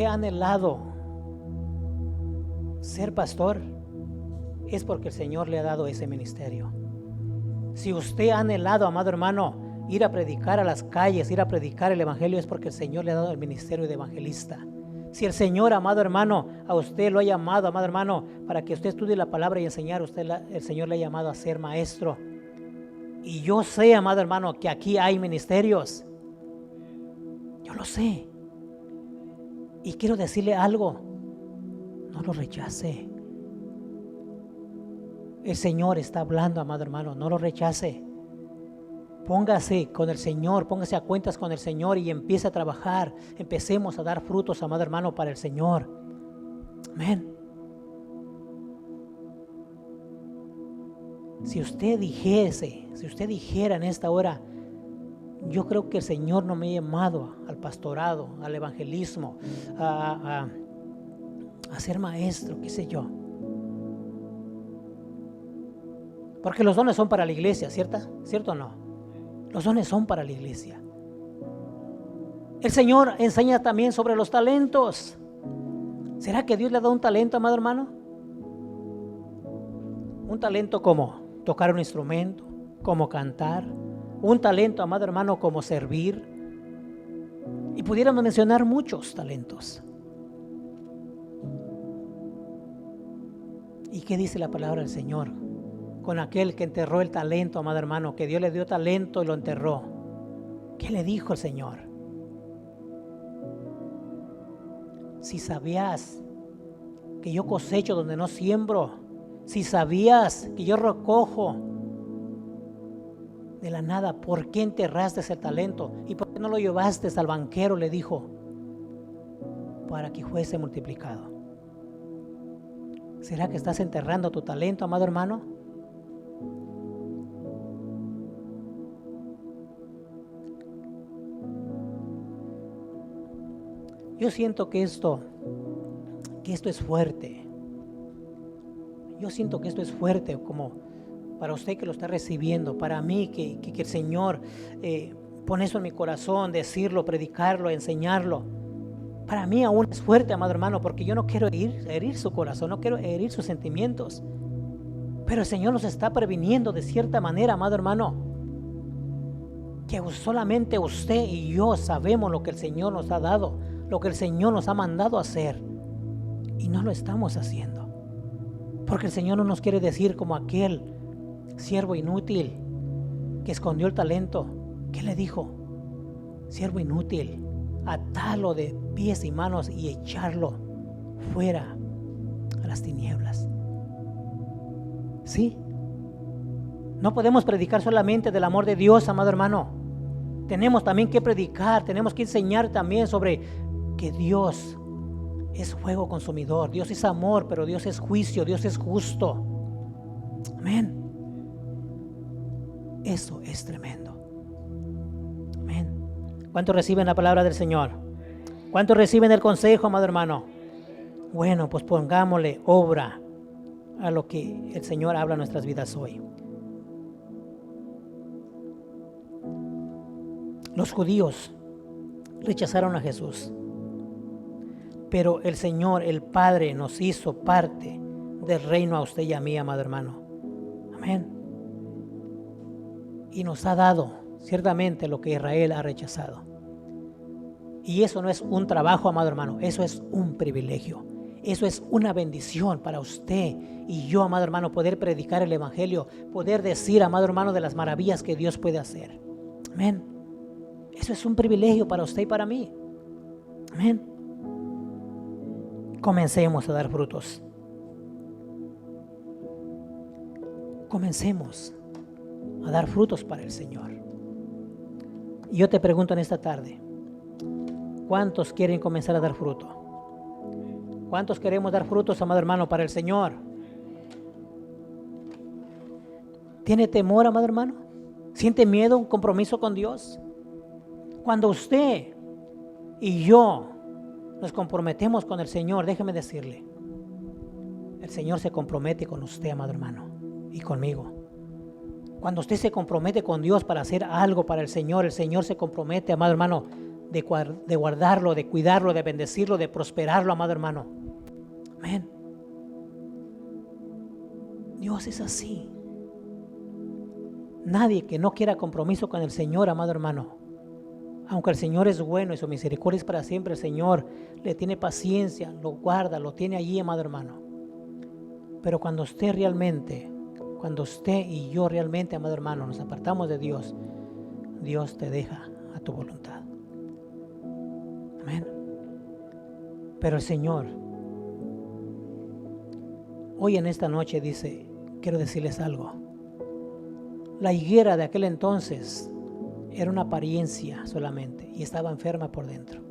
ha anhelado ser pastor, es porque el Señor le ha dado ese ministerio. Si usted ha anhelado, amado hermano, ir a predicar a las calles, ir a predicar el evangelio, es porque el Señor le ha dado el ministerio de evangelista. Si el Señor, amado hermano, a usted lo ha llamado, amado hermano, para que usted estudie la palabra y enseñar, el Señor le ha llamado a ser maestro. Y yo sé, amado hermano, que aquí hay ministerios. Yo lo sé. Y quiero decirle algo. No lo rechace. El Señor está hablando, amado hermano. No lo rechace. Póngase con el Señor, póngase a cuentas con el Señor y empiece a trabajar. Empecemos a dar frutos, amado hermano, para el Señor. Amén. Si usted dijera en esta hora, yo creo que el Señor no me ha llamado al pastorado, al evangelismo, a ser maestro, qué sé yo. Porque los dones son para la iglesia, ¿cierto o no? Los dones son para la iglesia. El Señor enseña también sobre los talentos. ¿Será que Dios le ha dado un talento, amado hermano? Un talento como tocar un instrumento, como cantar. Un talento, amado hermano, como servir. Y pudiéramos mencionar muchos talentos. ¿Y qué dice la palabra del Señor con aquel que enterró el talento, amado hermano? Que Dios le dio talento y lo enterró. ¿Qué le dijo el Señor? Si sabías que yo cosecho donde no siembro, si sabías que yo recojo de la nada, ¿por qué enterraste ese talento? ¿Y por qué no lo llevaste al banquero? Le dijo, para que fuese multiplicado. ¿Será que estás enterrando tu talento, amado hermano? Yo siento que esto que esto es fuerte. Yo siento que esto es fuerte, como para usted que lo está recibiendo, para mí que el Señor pone eso en mi corazón, decirlo, predicarlo, enseñarlo. Para mí aún es fuerte, amado hermano, porque yo no quiero herir su corazón, no quiero herir sus sentimientos. Pero el Señor nos está previniendo de cierta manera, amado hermano, que solamente usted y yo sabemos lo que el Señor nos ha dado, lo que el Señor nos ha mandado a hacer, y no lo estamos haciendo. Porque el Señor no nos quiere decir como aquel siervo inútil que escondió el talento. ¿Qué le dijo? Siervo inútil, atalo de pies y manos y echarlo fuera a las tinieblas. ¿Sí? No podemos predicar solamente del amor de Dios, amado hermano. Tenemos también que predicar, tenemos que enseñar también sobre que Dios es fuego consumidor, Dios es amor, pero Dios es juicio, Dios es justo. Amén. Eso es tremendo. Amén. ¿Cuántos reciben la palabra del Señor? ¿Cuántos reciben el consejo, amado hermano? Bueno, pues pongámosle obra a lo que el Señor habla en nuestras vidas hoy. Los judíos rechazaron a Jesús, pero el Señor, el Padre, nos hizo parte del reino a usted y a mí, amado hermano. Amén. Y nos ha dado ciertamente lo que Israel ha rechazado. Y eso no es un trabajo, amado hermano, eso es un privilegio. Eso es una bendición para usted y yo, amado hermano, poder predicar el evangelio, poder decir, amado hermano, de las maravillas que Dios puede hacer. Amén. Eso es un privilegio para usted y para mí. Amén. Comencemos a dar frutos. Comencemos a dar frutos para el Señor. Y yo te pregunto en esta tarde, ¿cuántos quieren comenzar a dar fruto? ¿Cuántos queremos dar frutos, amado hermano, para el Señor? ¿Tiene temor, amado hermano? ¿Siente miedo, un compromiso con Dios? Cuando usted y yo nos comprometemos con el Señor, déjeme decirle, el Señor se compromete con usted, amado hermano, y conmigo. Cuando usted se compromete con Dios para hacer algo para el Señor se compromete, amado hermano, de guardarlo, de cuidarlo, de bendecirlo, de prosperarlo, amado hermano. Amén. Dios es así. Nadie que no quiera compromiso con el Señor, amado hermano, aunque el Señor es bueno y su misericordia es para siempre, el Señor le tiene paciencia, lo guarda, lo tiene allí, amado hermano. Pero cuando usted y yo realmente, amado hermano, nos apartamos de Dios, Dios te deja a tu voluntad. Amén. Pero el Señor hoy en esta noche dice, quiero decirles algo. La higuera de aquel entonces era una apariencia solamente y estaba enferma por dentro.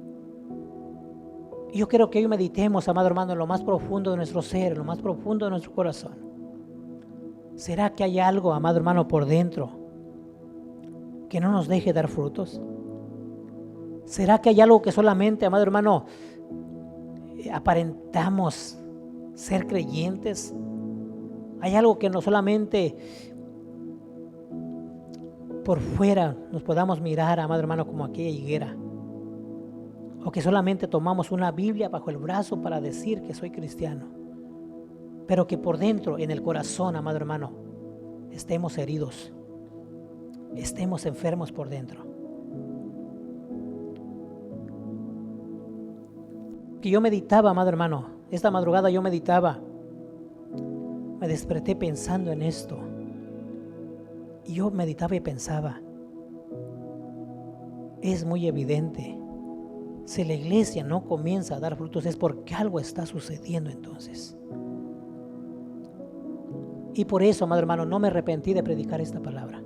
Y yo quiero que hoy meditemos, amado hermano, en lo más profundo de nuestro ser, en lo más profundo de nuestro corazón. ¿Será que hay algo, amado hermano, por dentro que no nos deje dar frutos? ¿Será que hay algo que solamente, amado hermano, aparentamos ser creyentes? ¿Hay algo que no solamente por fuera nos podamos mirar, amado hermano, como aquella higuera? ¿O que solamente tomamos una Biblia bajo el brazo para decir que soy cristiano? Pero que por dentro, en el corazón, amado hermano, estemos heridos, estemos enfermos por dentro. Que yo meditaba, amado hermano, esta madrugada yo meditaba, me desperté pensando en esto. Y yo meditaba y pensaba, es muy evidente, si la iglesia no comienza a dar frutos es porque algo está sucediendo entonces. Y por eso, amado hermano, no me arrepentí de predicar esta palabra.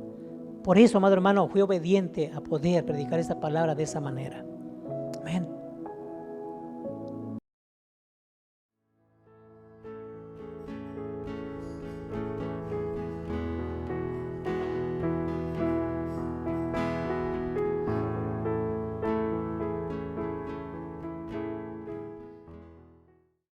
Por eso, amado hermano, fui obediente a poder predicar esta palabra de esa manera. Amén.